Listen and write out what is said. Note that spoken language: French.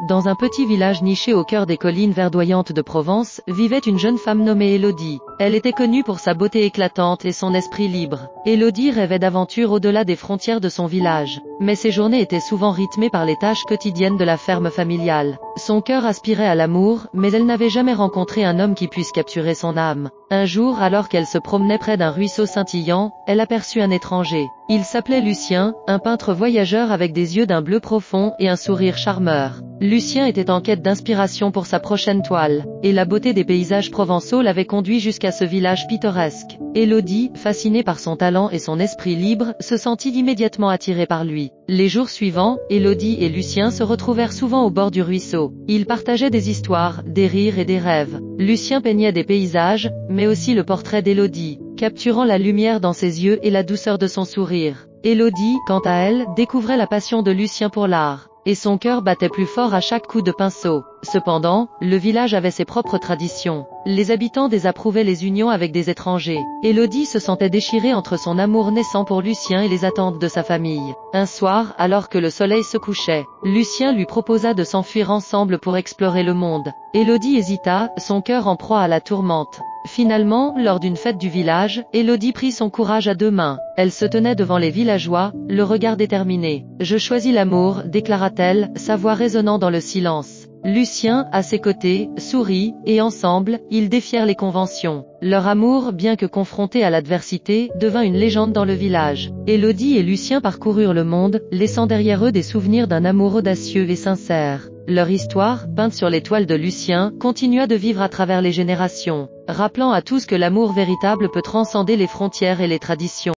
dans un petit village niché au cœur des collines verdoyantes de Provence, vivait une jeune femme nommée Élodie. Elle était connue pour sa beauté éclatante et son esprit libre. Élodie rêvait d'aventures au-delà des frontières de son village. Mais ses journées étaient souvent rythmées par les tâches quotidiennes de la ferme familiale. Son cœur aspirait à l'amour, mais elle n'avait jamais rencontré un homme qui puisse capturer son âme. Un jour, alors qu'elle se promenait près d'un ruisseau scintillant, elle aperçut un étranger. Il s'appelait Lucien, un peintre voyageur avec des yeux d'un bleu profond et un sourire charmeur. Lucien était en quête d'inspiration pour sa prochaine toile, et la beauté des paysages provençaux l'avait conduit jusqu'à ce village pittoresque. Élodie, fascinée par son talent et son esprit libre, se sentit immédiatement attirée par lui. Les jours suivants, Élodie et Lucien se retrouvèrent souvent au bord du ruisseau. Ils partageaient des histoires, des rires et des rêves. Lucien peignait des paysages, mais aussi le portrait d'Élodie, capturant la lumière dans ses yeux et la douceur de son sourire. Élodie, quant à elle, découvrait la passion de Lucien pour l'art, et son cœur battait plus fort à chaque coup de pinceau. Cependant, le village avait ses propres traditions. Les habitants désapprouvaient les unions avec des étrangers. Élodie se sentait déchirée entre son amour naissant pour Lucien et les attentes de sa famille. Un soir, alors que le soleil se couchait, Lucien lui proposa de s'enfuir ensemble pour explorer le monde. Élodie hésita, son cœur en proie à la tourmente. Finalement, lors d'une fête du village, Élodie prit son courage à deux mains. Elle se tenait devant les villageois, le regard déterminé. « Je choisis l'amour », déclara-t-elle, sa voix résonnant dans le silence. Lucien, à ses côtés, sourit, et ensemble, ils défièrent les conventions. Leur amour, bien que confronté à l'adversité, devint une légende dans le village. Élodie et Lucien parcoururent le monde, laissant derrière eux des souvenirs d'un amour audacieux et sincère. Leur histoire, peinte sur les toiles de Lucien, continua de vivre à travers les générations, rappelant à tous que l'amour véritable peut transcender les frontières et les traditions.